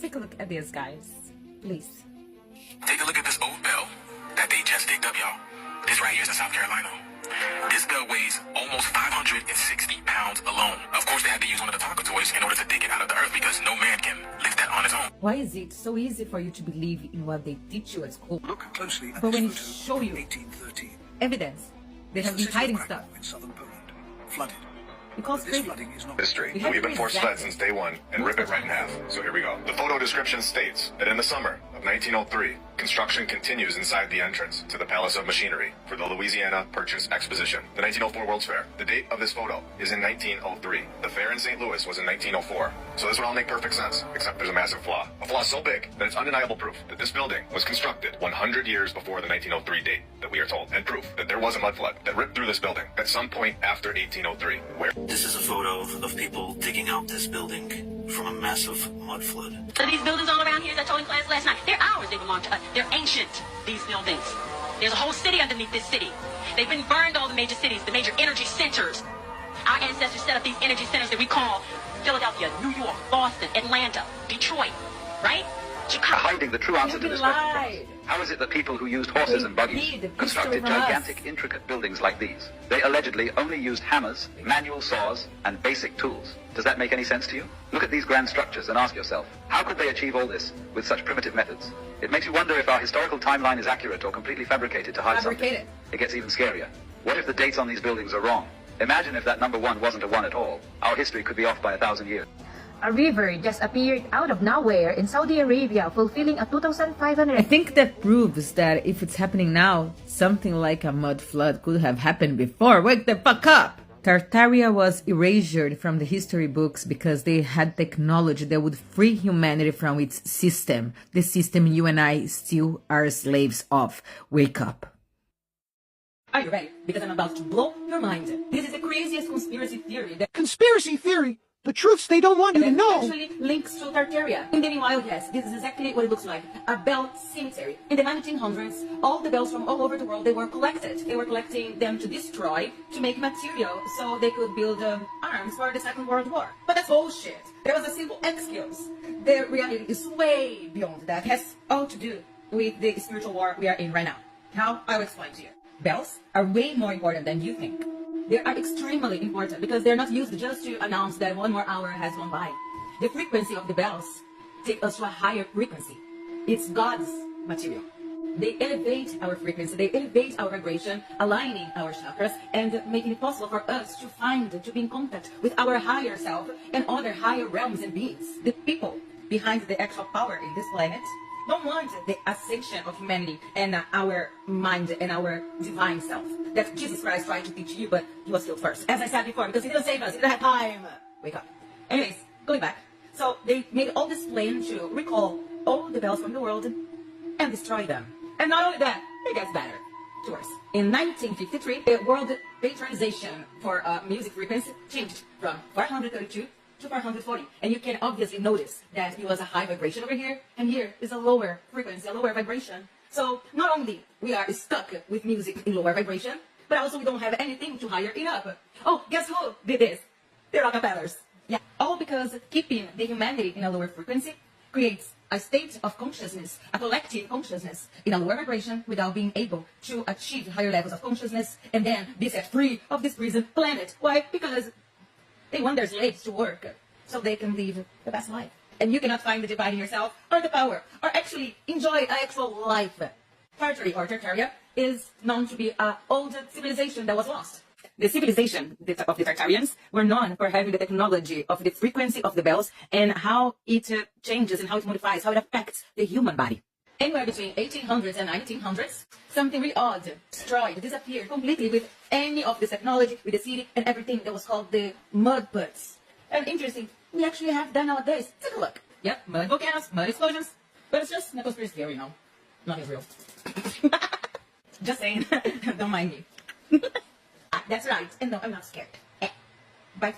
Take a look at this, guys. Please. Take a look at this old bell that they just digged up, y'all. This right here is in South Carolina. This bell weighs almost 560 pounds alone. Of course, they had to use one of the Tonka toys in order to dig it out of the earth because no man can lift that on his own. Why is it so easy for you to believe in what they teach you at school? Look closely at But when this you photo show from you 1813. evidence, they have been hiding stuff. In southern Poland, flooded. Because This flooding is not History. We have We've to been forced present fed since day one and rip it right in half. So here we go. The photo description states that in the summer of 1903, construction continues inside the entrance to the Palace of Machinery for the Louisiana Purchase Exposition, the 1904 World's Fair. The date of this photo is in 1903. The fair in St. Louis was in 1904. So this would all make perfect sense, except there's a massive flaw. A flaw so big that it's undeniable proof that this building was constructed 100 years before the 1903 date that we are told, and proof that there was a mud flood that ripped through this building at some point after 1803. Where? This is a photo of people digging out this building from a massive mud flood. So these buildings all around here, as I told in class last night, they're ours. They belong to us. They're ancient, these buildings. There's a whole city underneath this city. They've been burned, all the major cities, the major energy centers. Our ancestors set up these energy centers that we call Philadelphia, New York, Boston, Atlanta, Detroit, right? Chicago. Hiding the true answer to this question from us. lied. How is it that people who used horses They and buggies hid the constructed history from us. gigantic, intricate buildings like these? They allegedly only used hammers, manual saws, and basic tools. Does that make any sense to you? Look at these grand structures and ask yourself, how could they achieve all this with such primitive methods? It makes you wonder if our historical timeline is accurate or completely fabricated to hide Fabricated. something. It gets even scarier. What if the dates on these buildings are wrong? Imagine if that number 1 wasn't a 1 at all. Our history could be off by 1,000 years. A river just appeared out of nowhere in Saudi Arabia, fulfilling a 2,500. I think that proves that if it's happening now, something like a mud flood could have happened before. Wake the fuck up! Tartaria was erased from the history books because they had technology that would free humanity from its system. The system you and I still are slaves of. Wake up. Are you ready? Because I'm about to blow your mind. This is the craziest conspiracy theory that Conspiracy theory? The truths they don't want you to know. actually links to Tartaria. In the meanwhile, yes, this is exactly what it looks like. A bell cemetery. In the 1900s, all the bells from all over the world, they were collected. They were collecting them to destroy, to make material, so they could build arms for the Second World War. But that's bullshit. There was a simple excuse. The reality is way beyond that. It has all to do with the spiritual war we are in right now. How? I will explain to you. Bells are way more important than you think. They are extremely important because they're not used just to announce that one more hour has gone by. The frequency of the bells take us to a higher frequency. It's God's material. They elevate our frequency, they elevate our vibration, aligning our chakras and making it possible for us to be in contact with our higher self and other higher realms and beings. The people behind the actual power in this planet don't want the ascension of humanity and our mind and our divine self that Jesus Christ tried to teach you, but he was killed first. As I said before, because he didn't save us, he didn't have time. Wake up. Anyways, going back. So they made all this plan to recall all the bells from the world and destroy them. And not only that, it gets better. To worse. In 1953, the world patronization for music frequency changed from 432 to 440. And you can obviously notice that it was a high vibration over here, and here is a lower frequency, a lower vibration. So not only we are stuck with music in lower vibration, but also we don't have anything to higher it up. Oh, guess who did this? The Rockefellers. Yeah. All because keeping the humanity in a lower frequency creates a state of consciousness, a collective consciousness in a lower vibration without being able to achieve higher levels of consciousness and then be set free of this prison planet. Why? Because they want their slaves to work so they can live the best life. And you cannot find the divine in yourself or the power or actually enjoy an actual life. Tartary or Tartaria is known to be an old civilization that was lost. The civilization of the Tartarians were known for having the technology of the frequency of the bells and how it changes and how it modifies, how it affects the human body. Anywhere between 1800s and 1900s, something really odd, destroyed, disappeared completely with any of this technology, with the city and everything that was called the mud puts. And interesting, we actually have that nowadays. Take a look. Yep, mud volcanoes, mud explosions. But it's just a conspiracy theory, you know. Not as real. Just saying. Don't mind me. That's right. And no, I'm not scared. Bye.